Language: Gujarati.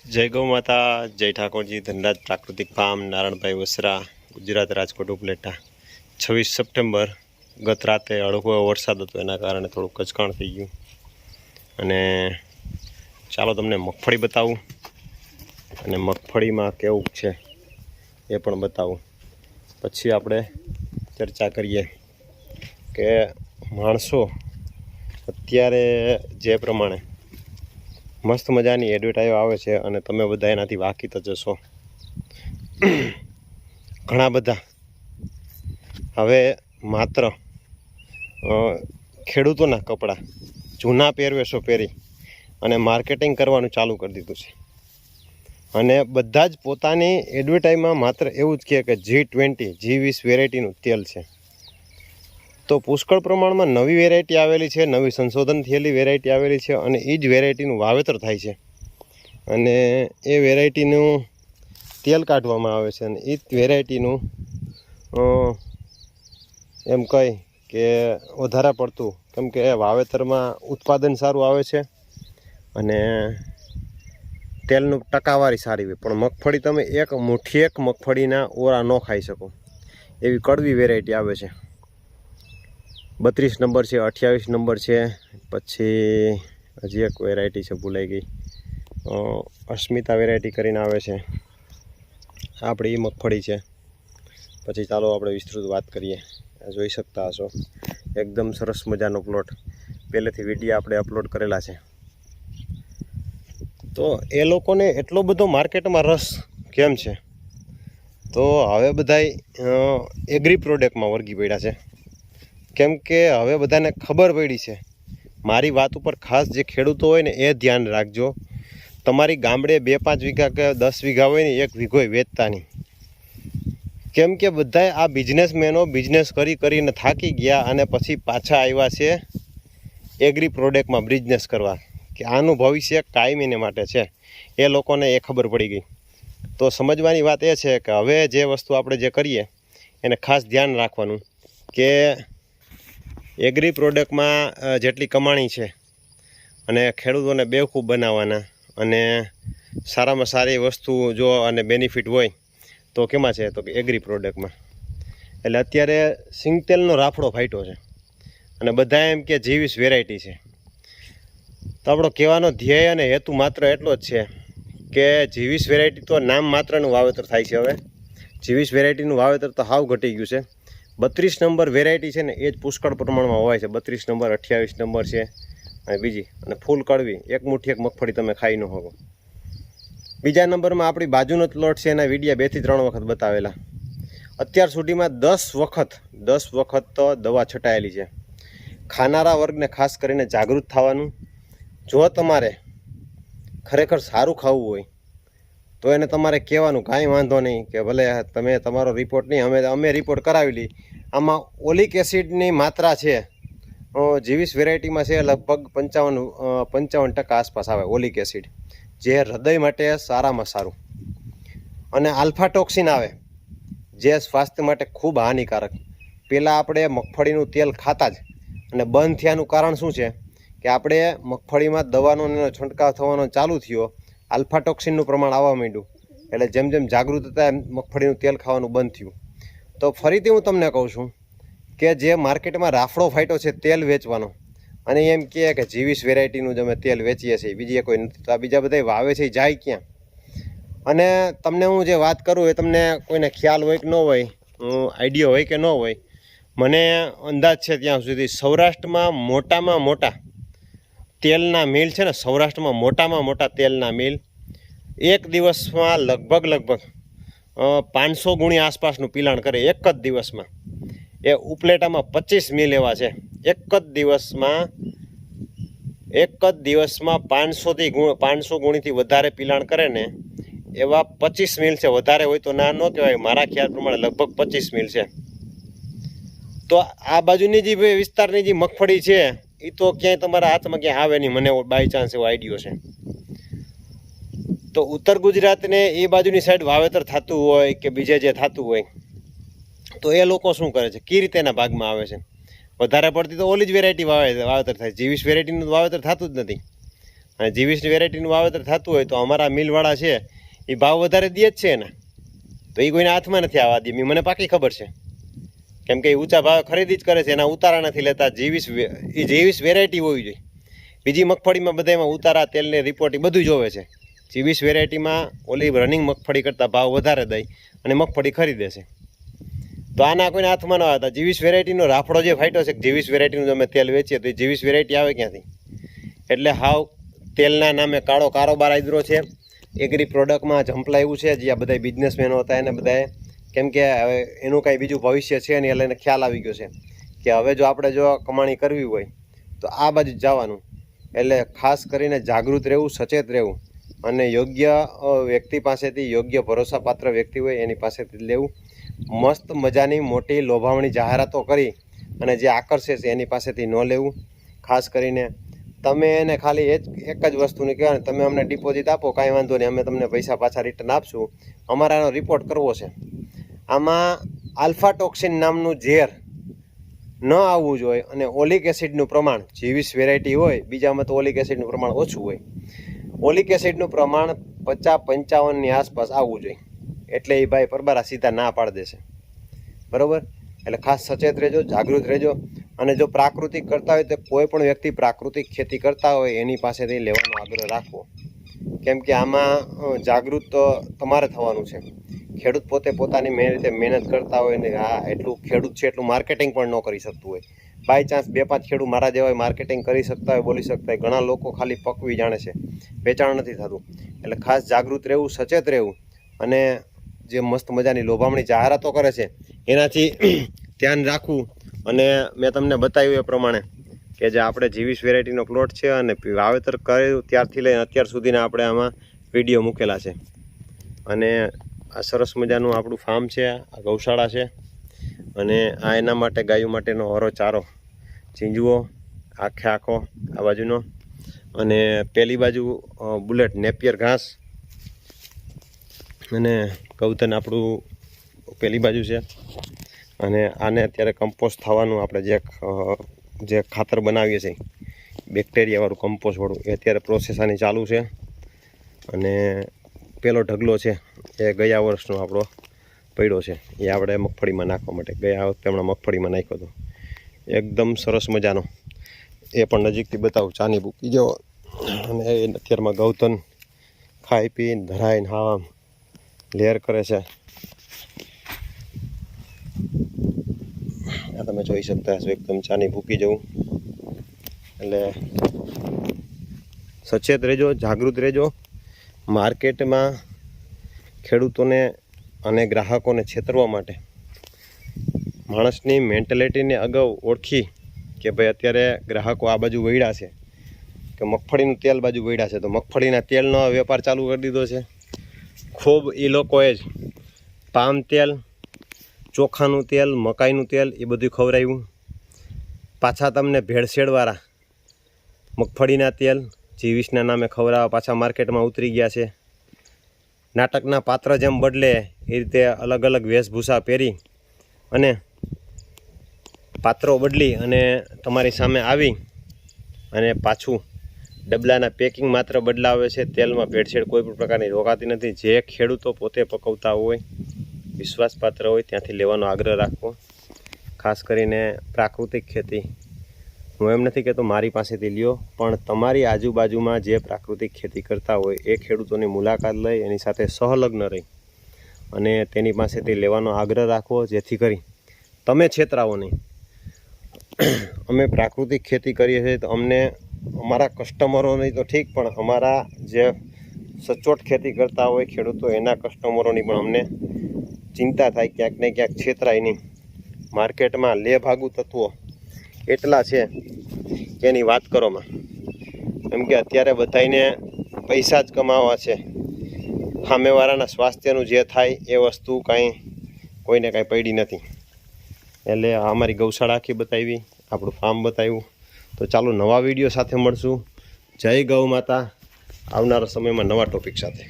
જય ગૌ માતા, જય ઠાકોરજી, ધનરાજ પ્રાકૃતિક ફાર્મ, નારાયણભાઈ વસરા, ગુજરાત, રાજકોટ ઉપલેટા। 26 સપ્ટેમ્બર ગત રાતે હળવો વરસાદ હતો, એના કારણે થોડું કચકાણ થઈ ગયું। અને ચાલો તમને મગફળી બતાવું અને મગફળીમાં કેવું છે એ પણ બતાવું, પછી આપણે ચર્ચા કરીએ કે માણસો અત્યારે જે પ્રમાણે મસ્ત મજાની એડવર્ટાઈઝ આવે છે અને તમે બધા એનાથી વાકેફ જ હશો। ઘણા બધા હવે માત્ર ખેડૂતોના કપડાં, જૂના પહેરવેશો પહેરી અને માર્કેટિંગ કરવાનું ચાલુ કરી દીધું છે। અને બધા જ પોતાની એડવર્ટાઈઝમાં માત્ર એવું જ કહે કે G20 G20 વેરાયટીનું તેલ છે। તો પુષ્કળ પ્રમાણમાં નવી વેરાયટી આવેલી છે, નવી સંશોધન થયેલી વેરાયટી આવેલી છે અને એ જ વેરાયટીનું વાવેતર થાય છે અને એ વેરાયટીનું તેલ કાઢવામાં આવે છે। અને એ જ વેરાયટીનું એમ કહી કે વધારે પડતું, કેમ કે વાવેતરમાં ઉત્પાદન સારું આવે છે અને તેલનું ટકાવારી સારી હોય। પણ મગફળી તમે એક મુઠ્ઠી એક મગફળીના ઓરા ન ખાઈ શકો એવી કડવી વેરાયટી આવે છે। 32 નંબર છે, 28 નંબર છે, પછી હજી એક વેરાયટી છે ભૂલાઈ ગઈ, અસ્મિતા વેરાયટી કરીને આવે છે, આપણી એ મગફળી છે। પછી ચાલો આપણે વિસ્તૃત વાત કરીએ। જોઈ શકતા હશો એકદમ સરસ મજાનો પ્લોટ, પહેલેથી વિડીયો આપણે અપલોડ કરેલા છે। તો એ લોકોને એટલો બધો માર્કેટમાં રસ કેમ છે? તો હવે બધાય એગ્રી પ્રોડક્ટમાં વળગી પડ્યા છે, કેમ કે હવે બધાને ખબર પડી છે। મારી વાત ઉપર ખાસ જે ખેડૂતો હોય ને એ ધ્યાન રાખજો, તમારી ગામડે 2-5 વીઘા કે 10 વીઘા હોય ને 1 વીઘોય વેચતા નહીં, કેમ કે બધાય આ બિઝનેસમેનો બિઝનેસ કરીને થાકી ગયા અને પછી પાછા આવ્યા છે એગ્રી પ્રોડક્ટમાં બિઝનેસ કરવા, કે આનું ભવિષ્ય કાયમીને માટે છે। એ લોકોને એ ખબર પડી ગઈ। તો સમજવાની વાત એ છે કે હવે જે વસ્તુ આપણે જે કરીએ એને ખાસ ધ્યાન રાખવાનું કે એગ્રી પ્રોડક્ટમાં જેટલી કમાણી છે અને ખેડૂતોને બેવકૂફ બનાવવાના, અને સારામાં સારી વસ્તુ જો અને બેનિફિટ હોય તો કેમાં છે? તો કે એગ્રી પ્રોડક્ટમાં। એટલે અત્યારે સિંગતેલનો રાફડો ફાટ્યો છે અને બધા એમ કે G20 વેરાયટી છે। તો આપણો કહેવાનો ધ્યેય અને હેતુ માત્ર એટલો જ છે કે G20 વેરાયટી તો નામ માત્રનું વાવેતર થાય છે। હવે G20 વેરાયટીનું વાવેતર તો હાવ ઘટી ગયું છે। 32 નંબર વેરાયટી છે ને એ જ પુષ્કળ પ્રમાણમાં હોય છે। 32 નંબર, 28 નંબર છે અને બીજી, અને ફૂલ કડવી, એક મુઠ્ઠી એક મગફળી તમે ખાઈ ન શકો। બીજા નંબરમાં આપણી બાજુનો પ્લોટ છે, એના વિડીયા 2 થી 3 વખત બતાવેલા। અત્યાર સુધીમાં 10 વખત તો દવા છટાયેલી છે। ખાનારા વર્ગને ખાસ કરીને જાગૃત થવાનું। જો તમારે ખરેખર સારું ખાવું હોય તો એને તમારે કહેવાનું કાંઈ વાંધો નહીં, કે ભલે તમે તમારો રિપોર્ટ નહીં, અમે રિપોર્ટ કરાવી લઈ। આમાં ઓલિક એસિડની માત્રા છે G20 વેરાયટીમાં છે લગભગ 55% આસપાસ આવે ઓલિક એસિડ, જે હૃદય માટે સારામાં સારું। અને આલ્ફા ટોક્સિન આવે જે સ્વાસ્થ્ય માટે ખૂબ હાનિકારક। પહેલાં આપણે મગફળીનું તેલ ખાતા જ, અને બંધ થયાનું કારણ શું છે કે આપણે મગફળીમાં દવાનો છંટકાવ થવાનો ચાલુ થયો, આલ્ફા ટોક્સિનનું પ્રમાણ આવવા માંડ્યું, એટલે જેમ જેમ જાગૃત હતા એમ મગફળીનું તેલ ખાવાનું બંધ થયું। તો ફરીથી હું તમને કહું છું કે જે માર્કેટમાં રાફડો ફાટ્યો છે તેલ વેચવાનો, અને એમ કહે કે G20 વેરાયટીનું જ અમે તેલ વેચીએ છીએ, બીજી કોઈ નથી, તો આ બીજા બધા વાવે છે જાય ક્યાં? અને તમને હું જે વાત કરું એ તમને કોઈને ખ્યાલ હોય કે ન હોય, આઈડિયા હોય કે ન હોય, મને અંદાજ છે ત્યાં સુધી સૌરાષ્ટ્રમાં મોટામાં મોટા તેલના મિલ છે ને, સૌરાષ્ટ્રમાં મોટામાં મોટા તેલના મિલ એક દિવસમાં લગભગ 500 ગુણી આસપાસનું પિલાણ કરે એક જ દિવસમાં। એ ઉપલેટામાં 25 મિલ એવા છે, એક જ દિવસમાં 500 ગુણીથી વધારે પિલાણ કરે ને એવા 25 મિલ છે। વધારે હોય તો ના ન કહેવાય, મારા ખ્યાલ પ્રમાણે લગભગ 25 મિલ છે। તો આ બાજુની જે વિસ્તારની જે મગફળી છે એ તો ક્યાંય તમારા હાથમાં ક્યાંય આવે નહીં, મને બાય ચાન્સ એવો આઈડિયો છે। તો ઉત્તર ગુજરાતને એ બાજુની સાઈડ વાવેતર થતું હોય કે બીજે જે થતું હોય, તો એ લોકો શું કરે છે, કઈ રીતે એના ભાગમાં આવે છે? વધારે પડતી તો ઓલી જ વેરાયટી વાવેતર થાય, G20 વેરાયટીનું વાવેતર થતું જ નથી। અને G20 વેરાયટીનું વાવેતર થતું હોય તો અમારા મિલવાળા છે એ ભાવ વધારે દે જ છે એના, તો એ કોઈને હાથમાં નથી આવવા દે, મને પાકી ખબર છે. કેમ કે એ ઊંચા ભાવે ખરીદી જ કરે છે, એના ઉતારા નથી લેતા. G20 વેરાયટી હોવી જોઈએ. બીજી મગફળીમાં બધામાં ઉતારા, તેલને રિપોર્ટ એ બધું જોવે છે. G20 વેરાયટીમાં ઓલી રનિંગ મગફળી કરતાં ભાવ વધારે દઈ અને મગફળી ખરીદે છે. તો આના કોઈને હાથમાં ન આવતા. G20 વેરાયટીનો રાફડો જે ફાટ્યો છે, G20 વેરાયટીનું અમે તેલ વેચીએ તો એ G20 વેરાયટી આવે ક્યાંથી? એટલે હાવ તેલના નામે કાળો કારોબાર આદરો છે. એગ્રી પ્રોડક્ટમાં ઝંપલાવ્યું છે, જે આ બધા બિઝનેસમેનો હતા એને બધાએ, કેમ કે હવે એનું કાંઈ બીજું ભવિષ્ય છે નહીં, એટલે એને ખ્યાલ આવી ગયો છે કે હવે જો આપણે જો કમાણી કરવી હોય તો આ બાજુ જ જવાનું. એટલે ખાસ કરીને જાગૃત રહેવું, સચેત રહેવું અને યોગ્ય વ્યક્તિ પાસેથી, યોગ્ય ભરોસાપાત્ર વ્યક્તિ હોય એની પાસેથી લેવું. મસ્ત મજાની મોટી લોભામણી જાહેરાતો કરી અને જે આકર્ષે છે એની પાસેથી ન લેવું. ખાસ કરીને તમે એને ખાલી એક જ વસ્તુની કહેવાય, તમે અમને ડિપોઝિટ આપો, કાંઈ વાંધો નહીં, અમે તમને પૈસા પાછા રિટર્ન આપશું, અમારે આનો રિપોર્ટ કરવો છે. આમાં આલ્ફાટોક્સિન નામનું ઝેર ન આવવું જોઈએ અને ઓલિક એસિડનું પ્રમાણ, G20 વેરાયટી હોય, બીજામાં તો ઓલિક એસિડનું પ્રમાણ ઓછું હોય. ઓલિક એસિડનું પ્રમાણ 50-55ની આસપાસ આવવું જોઈએ. એટલે એ ભાઈ પરબારા સીધા ના પાડી દેશે. બરાબર? એટલે ખાસ સચેત રહેજો, જાગૃત રહેજો. અને જો પ્રાકૃતિક કરતા હોય તો કોઈ પણ વ્યક્તિ પ્રાકૃતિક ખેતી કરતા હોય એની પાસેથી લેવાનો આગ્રહ રાખવો. કેમ કે આમાં જાગૃત તો તમારે થવાનું છે. ખેડૂત પોતે પોતાની રીતે મહેનત કરતા હોય ને એટલું ખેડૂત છે એટલું માર્કેટિંગ પણ ન કરી શકતું હોય. બાય ચાન્સ 2-5 ખેડૂત મારા જેવા માર્કેટિંગ કરી શકતા હોય, બોલી શકતા હોય. ઘણા લોકો ખાલી પકવી જાણે છે, વેચાણ નથી થતું. એટલે ખાસ જાગૃત રહેવું, સચેત રહેવું અને જે મસ્ત મજાની લોભામણી જાહેરાતો કરે છે એનાથી ધ્યાન રાખવું. અને મેં તમને બતાવ્યું એ પ્રમાણે કે જે આપણે G20 વેરાયટીનો પ્લોટ છે અને વાવેતર કર્યું ત્યારથી લઈને અત્યાર સુધીના આપણે આમાં વિડીયો મૂકેલા છે. અને આ સરસ મજાનું આપણું ફાર્મ છે, આ ગૌશાળા છે. અને આ એના માટે ગાયો માટેનો હરો ચારો, ચીંજવો આખો આ બાજુનો, અને પેલી બાજુ બુલેટ નેપિયર ઘાસ, અને ગૌતન આપણું પેલી બાજુ છે. અને આને અત્યારે કમ્પોસ્ટ થવાનું, આપણે જે ખાતર બનાવીએ છીએ બેક્ટેરિયાવાળું કમ્પોસ્ટવાળું, એ અત્યારે પ્રોસેસ આની ચાલુ છે. અને પેલો ઢગલો છે એ ગયા વર્ષનો આપણો પડ્યો છે, એ આપણે મગફળીમાં નાખવા માટે ગયા વખતે હમણાં મગફળીમાં નાખ્યો હતો. એકદમ સરસ મજાનો, એ પણ નજીકથી બતાવું. ચાની ભૂકી જેવો. અને એ અત્યારમાં ગૌતન ખાઈ પીને ધરાઈને હા લેર કરે છે. આ તમે જોઈ શકતા હશો, એકદમ ચાની ભૂકી જવું. એટલે સચેત રહેજો, જાગૃત રહેજો. માર્કેટમાં ખેડૂતોને અને ગ્રાહકોને છેતરવા માટે માણસની મેન્ટાલિટીને અગાઉ ઓળખી કે ભાઈ અત્યારે ગ્રાહકો આ બાજુ વળ્યા છે, કે મગફળીનું તેલ બાજુ વળ્યા છે, તો મગફળીના તેલનો વેપાર ચાલુ કરી દીધો છે. ખૂબ એ લોકોએ જ પામ તેલ, ચોખાનું તેલ, મકાઈનું તેલ એ બધું ખવડાવ્યું. પાછા તમને ભેળસેળવાળા મગફળીના તેલ G20ના નામે ખવડાવવા પાછા માર્કેટમાં ઉતરી ગયા છે. નાટકના પાત્ર જેમ બદલે એ રીતે અલગ અલગ વેશભૂષા પહેરી અને પાત્રો બદલી અને તમારી સામે આવી અને પાછું ડબલાના પેકિંગ માત્ર બદલાવે છે. તેલમાં ભેળસેળ કોઈ પણ પ્રકારની રોકાતી નથી. જે ખેડૂતો પોતે પકવતા હોય, વિશ્વાસપાત્ર હોય, ત્યાંથી લેવાનો આગ્રહ રાખવો. ખાસ કરીને પ્રાકૃતિક ખેતી, હું એમ નથી કહેતો મારી પાસેથી લ્યો, પણ તમારી આજુબાજુમાં જે પ્રાકૃતિક ખેતી કરતા હોય એ ખેડૂતોની મુલાકાત લઈ એની સાથે સહલગ્ન રહી અને તેની પાસેથી લેવાનો આગ્રહ રાખવો, જેથી કરી તમે છેતરાવો નહીં. અમે પ્રાકૃતિક ખેતી કરીએ છીએ તો અમને અમારા કસ્ટમરોની તો ઠીક, પણ અમારા જે સચોટ ખેતી કરતા હોય ખેડૂતો એના કસ્ટમરોની પણ અમને ચિંતા થાય, ક્યાંક ને ક્યાંક છેતરાય નહીં. માર્કેટમાં લેભાગુ તત્વો એટલા છે કે એની વાત કરોમાં. કેમ કે અત્યારે બધાને પૈસા જ કમાવા છે. સામેવાળાના સ્વાસ્થ્યનું જે થાય એ વસ્તુ કાંઈ કોઈને કાંઈ પડી નથી. એટલે અમારી ગૌશાળા આખી બતાવી, આપણું ફાર્મ બતાવ્યું. તો ચાલો નવા વિડીયો સાથે મળશું. જય ગૌ માતા. આવનારા સમયમાં નવા ટોપિક સાથે.